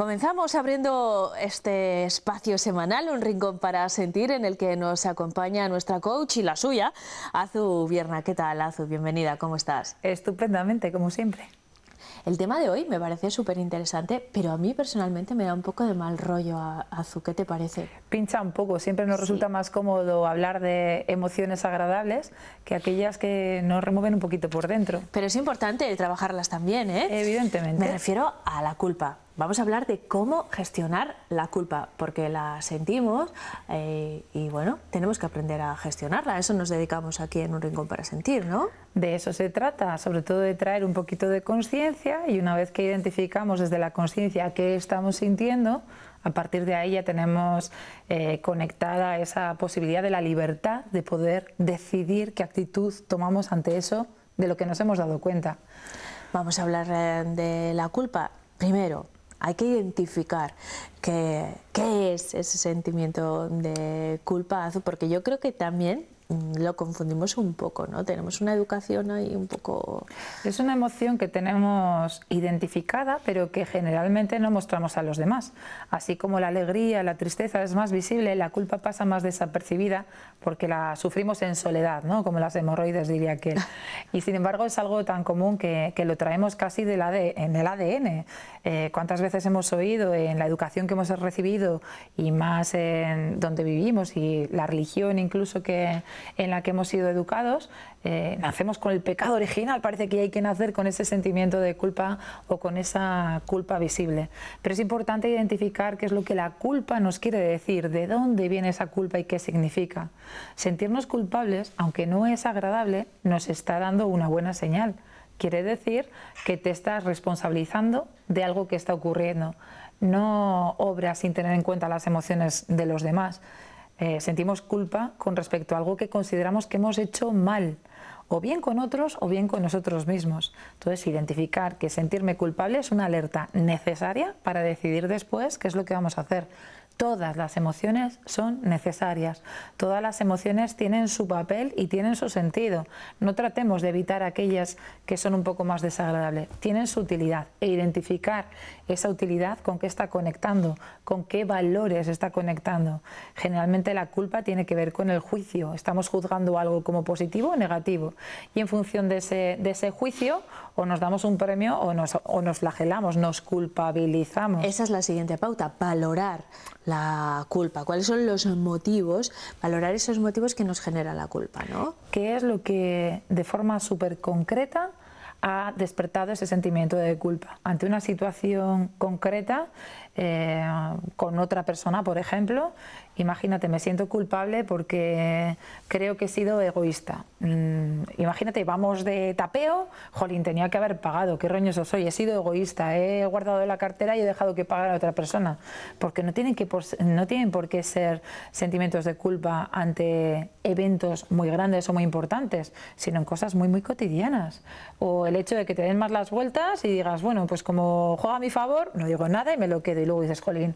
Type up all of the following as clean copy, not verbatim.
Comenzamos abriendo este espacio semanal, un rincón para sentir, en el que nos acompaña nuestra coach y la suya, Azu Vierna. ¿Qué tal, Azu? Bienvenida, ¿cómo estás? Estupendamente, como siempre. El tema de hoy me parece súper interesante, pero a mí personalmente me da un poco de mal rollo, Azu. ¿Qué te parece? Pincha un poco, siempre nos resulta más cómodo hablar de emociones agradables que aquellas que nos remueven un poquito por dentro. Pero es importante trabajarlas también, ¿eh? Evidentemente. Me refiero a la culpa. Vamos a hablar de cómo gestionar la culpa, porque la sentimos y bueno, tenemos que aprender a gestionarla. A eso nos dedicamos aquí en Un Rincón para Sentir, ¿no? De eso se trata, sobre todo de traer un poquito de conciencia, y una vez que identificamos desde la conciencia qué estamos sintiendo, a partir de ahí ya tenemos conectada esa posibilidad de la libertad de poder decidir qué actitud tomamos ante eso de lo que nos hemos dado cuenta. Vamos a hablar de la culpa. Primero, hay que identificar qué es ese sentimiento de culpa, Azu, porque yo creo que también lo confundimos un poco, ¿no? Tenemos una educación ahí un poco... Es una emoción que tenemos identificada, pero que generalmente no mostramos a los demás. Así como la alegría, la tristeza es más visible, la culpa pasa más desapercibida porque la sufrimos en soledad, ¿no? Como las hemorroides, diría aquel. Y sin embargo es algo tan común que lo traemos casi en el ADN. ¿Cuántas veces hemos oído en la educación que hemos recibido y más en donde vivimos y la religión incluso en la que hemos sido educados, nacemos con el pecado original, parece que hay que nacer con ese sentimiento de culpa o con esa culpa visible. Pero es importante identificar qué es lo que la culpa nos quiere decir, de dónde viene esa culpa y qué significa. Sentirnos culpables, aunque no es agradable, nos está dando una buena señal. Quiere decir que te estás responsabilizando de algo que está ocurriendo. No obras sin tener en cuenta las emociones de los demás. Sentimos culpa con respecto a algo que consideramos que hemos hecho mal, o bien con otros o bien con nosotros mismos. Entonces, identificar que sentirme culpable es una alerta necesaria para decidir después qué es lo que vamos a hacer. Todas las emociones son necesarias, todas las emociones tienen su papel y tienen su sentido. No tratemos de evitar aquellas que son un poco más desagradables, tienen su utilidad, e identificar esa utilidad con qué está conectando, con qué valores está conectando. Generalmente la culpa tiene que ver con el juicio, estamos juzgando algo como positivo o negativo, y en función de ese juicio o nos damos un premio o nos flagelamos, nos culpabilizamos. Esa es la siguiente pauta, valorar la culpa. ¿Cuáles son los motivos? Valorar esos motivos que nos genera la culpa, ¿no? ¿Qué es lo que de forma súper concreta ha despertado ese sentimiento de culpa? Ante una situación concreta, con otra persona, por ejemplo, imagínate, me siento culpable porque creo que he sido egoísta. Imagínate, vamos de tapeo, jolín, tenía que haber pagado, qué roñoso soy, he sido egoísta, he guardado la cartera y he dejado que pagara a otra persona. Porque no tienen por qué ser sentimientos de culpa ante eventos muy grandes o muy importantes, sino en cosas muy, muy cotidianas. O el hecho de que te den más las vueltas y digas, bueno, pues como juega a mi favor, no digo nada y me lo quedo. Y luego dices, jolín,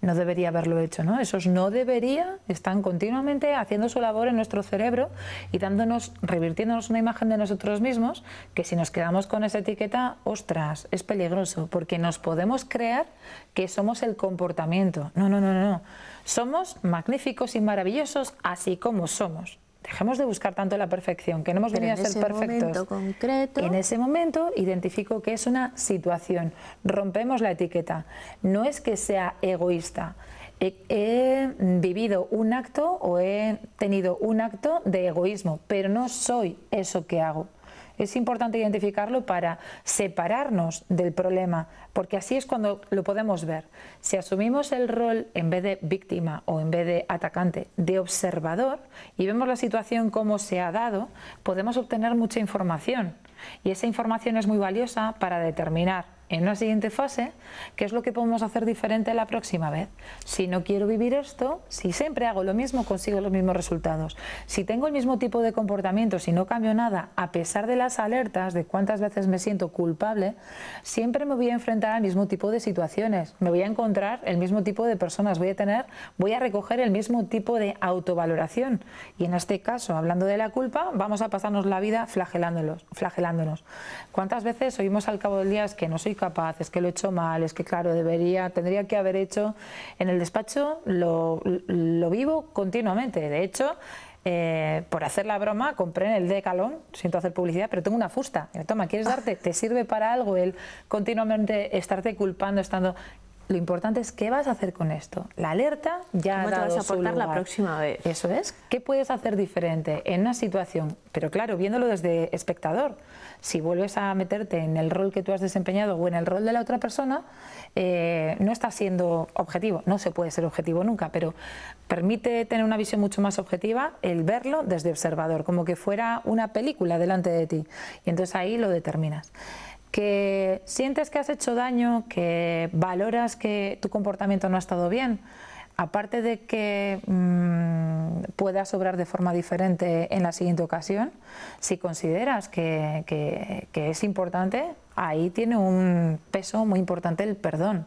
no debería haberlo hecho, ¿no? Esos no debería están continuamente haciendo su labor en nuestro cerebro y revirtiéndonos una imagen de nosotros mismos que, si nos quedamos con esa etiqueta, ostras, es peligroso, porque nos podemos creer que somos el comportamiento. No, no, no, no. Somos magníficos y maravillosos así como somos. Dejemos de buscar tanto la perfección, que no hemos venido a ser perfectos. Concreto... En ese momento identifico que es una situación. Rompemos la etiqueta. No es que sea egoísta. He vivido un acto o he tenido un acto de egoísmo, pero no soy eso que hago. Es importante identificarlo para separarnos del problema, porque así es cuando lo podemos ver. Si asumimos el rol, en vez de víctima o en vez de atacante, de observador, y vemos la situación como se ha dado, podemos obtener mucha información. Y esa información es muy valiosa para determinar en una siguiente fase qué es lo que podemos hacer diferente la próxima vez. Si no quiero vivir esto, si siempre hago lo mismo, consigo los mismos resultados. Si tengo el mismo tipo de comportamiento, si no cambio nada, a pesar de las alertas de cuántas veces me siento culpable, siempre me voy a enfrentar al mismo tipo de situaciones, me voy a encontrar el mismo tipo de personas, voy a recoger el mismo tipo de autovaloración. Y en este caso, hablando de la culpa, vamos a pasarnos la vida flagelándonos. ¿Cuántas veces oímos al cabo del día es que no soy soy capaz, es que lo he hecho mal, es que claro, tendría que haber hecho. En el despacho lo vivo continuamente. De hecho, por hacer la broma, compré en el Decathlon, siento hacer publicidad, pero tengo una fusta. Toma, ¿quieres darte? ¿Te sirve para algo el continuamente estarte culpando, estando...? Lo importante es qué vas a hacer con esto. La alerta ya ha dado su lugar. ¿Cómo te vas a portar la próxima vez? Eso es. ¿Qué puedes hacer diferente en una situación? Pero claro, viéndolo desde espectador. Si vuelves a meterte en el rol que tú has desempeñado o en el rol de la otra persona, no estás siendo objetivo. No se puede ser objetivo nunca, pero permite tener una visión mucho más objetiva el verlo desde observador, como que fuera una película delante de ti. Y entonces ahí lo determinas. Que sientes que has hecho daño, que valoras que tu comportamiento no ha estado bien, aparte de que puedas obrar de forma diferente en la siguiente ocasión, si consideras que es importante, ahí tiene un peso muy importante el perdón.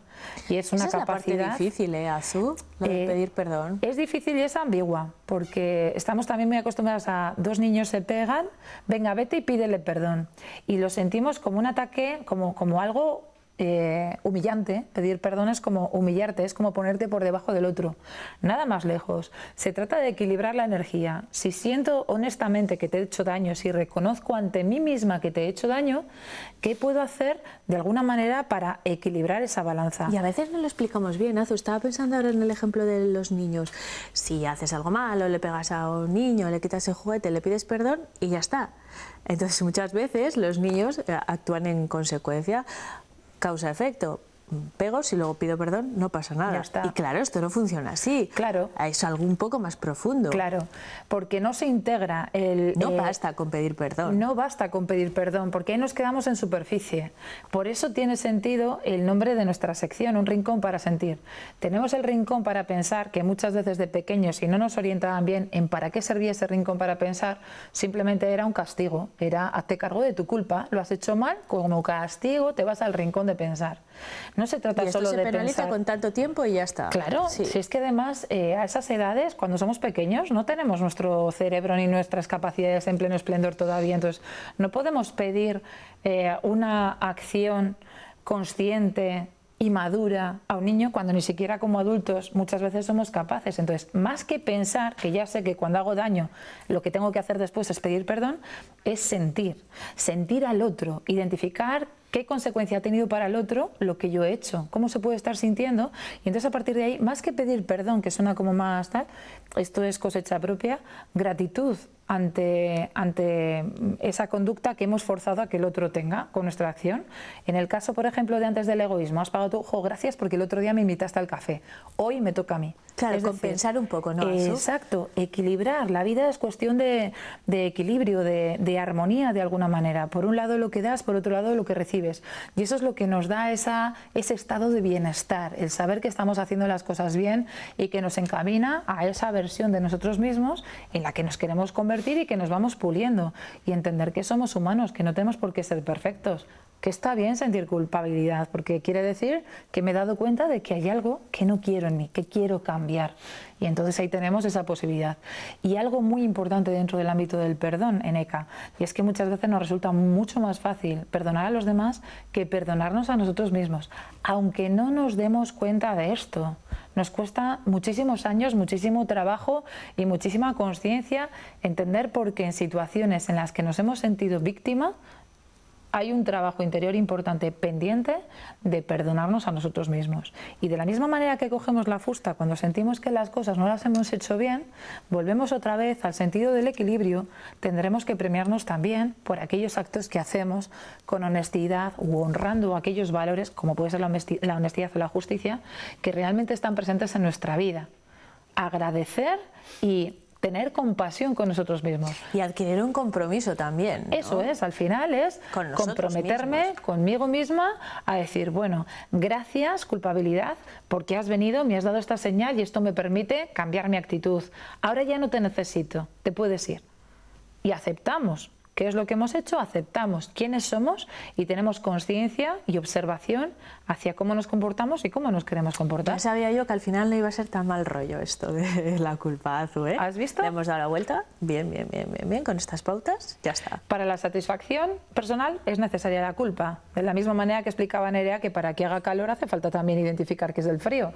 Y es una Esa capacidad. Es la parte difícil, Azu, lo de pedir perdón. Es difícil y es ambigua, porque estamos también muy acostumbrados a dos niños se pegan, venga, vete y pídele perdón. Y lo sentimos como un ataque, como algo humillante. Pedir perdón es como humillarte, es como ponerte por debajo del otro. Nada más lejos. Se trata de equilibrar la energía. Si siento honestamente que te he hecho daño, si reconozco ante mí misma que te he hecho daño, ¿qué puedo hacer de alguna manera para equilibrar esa balanza? Y a veces no lo explicamos bien, Azu. Estaba pensando ahora en el ejemplo de los niños. Si haces algo malo, le pegas a un niño, le quitas el juguete, le pides perdón y ya está. Entonces muchas veces los niños actúan en consecuencia. Causa-efecto, pego, si luego pido perdón, no pasa nada. Ya está. Y claro, esto no funciona así. Claro. Es algo un poco más profundo. Claro, porque no se integra el... No basta con pedir perdón. No basta con pedir perdón, porque ahí nos quedamos en superficie. Por eso tiene sentido el nombre de nuestra sección, un rincón para sentir. Tenemos el rincón para pensar, que muchas veces de pequeños, si no nos orientaban bien en para qué servía ese rincón para pensar, simplemente era un castigo, era hazte cargo de tu culpa, lo has hecho mal, como castigo te vas al rincón de pensar. No se trata solo de pensar. Se penaliza con tanto tiempo y ya está. Claro, sí. Si es que además a esas edades, cuando somos pequeños, no tenemos nuestro cerebro ni nuestras capacidades en pleno esplendor todavía. Entonces, no podemos pedir una acción consciente y madura a un niño cuando ni siquiera como adultos muchas veces somos capaces. Entonces, más que pensar, que ya sé que cuando hago daño lo que tengo que hacer después es pedir perdón, es sentir al otro, identificar qué consecuencia ha tenido para el otro lo que yo he hecho, cómo se puede estar sintiendo, y entonces a partir de ahí, más que pedir perdón, que suena como más tal, esto es cosecha propia, gratitud ante esa conducta que hemos forzado a que el otro tenga con nuestra acción. En el caso, por ejemplo, de antes del egoísmo, has pagado tú, gracias porque el otro día me invitaste al café, hoy me toca a mí. Claro, es compensar decir, un poco, ¿no? Exacto, equilibrar. La vida es cuestión de equilibrio, de armonía de alguna manera. Por un lado lo que das, por otro lado lo que recibes. Y eso es lo que nos da ese estado de bienestar, el saber que estamos haciendo las cosas bien y que nos encamina a esa versión de nosotros mismos en la que nos queremos convertir y que nos vamos puliendo. Y entender que somos humanos, que no tenemos por qué ser perfectos. Que está bien sentir culpabilidad, porque quiere decir que me he dado cuenta de que hay algo que no quiero en mí, que quiero cambiar. Y entonces ahí tenemos esa posibilidad. Y algo muy importante dentro del ámbito del perdón, Eneka, y es que muchas veces nos resulta mucho más fácil perdonar a los demás que perdonarnos a nosotros mismos, aunque no nos demos cuenta de esto. Nos cuesta muchísimos años, muchísimo trabajo y muchísima conciencia entender por qué en situaciones en las que nos hemos sentido víctima, hay un trabajo interior importante pendiente de perdonarnos a nosotros mismos. Y de la misma manera que cogemos la fusta cuando sentimos que las cosas no las hemos hecho bien, volvemos otra vez al sentido del equilibrio, tendremos que premiarnos también por aquellos actos que hacemos con honestidad u honrando aquellos valores, como puede ser la honestidad o la justicia, que realmente están presentes en nuestra vida. Agradecer y tener compasión con nosotros mismos. Y adquirir un compromiso también, ¿no? Eso es, al final es comprometerme conmigo misma a decir, bueno, gracias, culpabilidad, porque has venido, me has dado esta señal y esto me permite cambiar mi actitud. Ahora ya no te necesito, te puedes ir. Y aceptamos qué es lo que hemos hecho, aceptamos quiénes somos y tenemos conciencia y observación hacia cómo nos comportamos y cómo nos queremos comportar. Ya sabía yo que al final no iba a ser tan mal rollo esto de la culpa, Azu, ¿eh? ¿Has visto? Le hemos dado la vuelta, bien, bien, bien, bien, bien, con estas pautas, ya está. Para la satisfacción personal es necesaria la culpa, de la misma manera que explicaba Nerea que para que haga calor hace falta también identificar qué es el frío.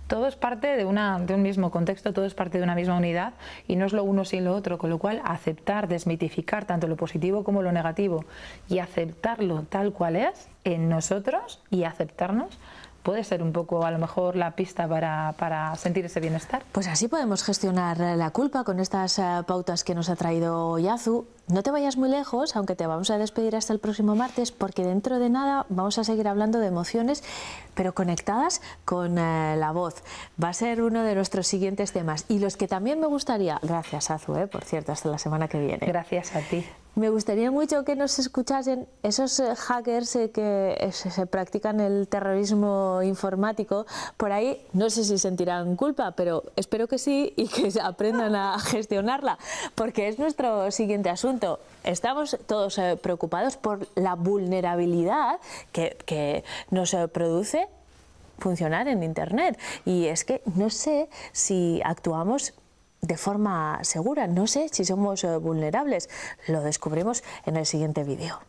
Todo es parte de un mismo contexto, todo es parte de una misma unidad y no es lo uno sin lo otro, con lo cual aceptar, desmitificar tanto lo positivo como lo negativo y aceptarlo tal cual es en nosotros y aceptarnos puede ser un poco a lo mejor la pista para sentir ese bienestar. Pues así podemos gestionar la culpa con estas pautas que nos ha traído Azu. No te vayas muy lejos, aunque te vamos a despedir hasta el próximo martes, porque dentro de nada vamos a seguir hablando de emociones, pero conectadas con la voz. Va a ser uno de nuestros siguientes temas. Y los que también me gustaría, gracias Azu, por cierto, hasta la semana que viene. Gracias a ti. Me gustaría mucho que nos escuchasen esos hackers que se practican el terrorismo informático. Por ahí no sé si sentirán culpa, pero espero que sí y que aprendan a gestionarla, porque es nuestro siguiente asunto. Estamos todos preocupados por la vulnerabilidad que nos produce funcionar en Internet. Y es que no sé si actuamos de forma segura, no sé si somos vulnerables. Lo descubrimos en el siguiente vídeo.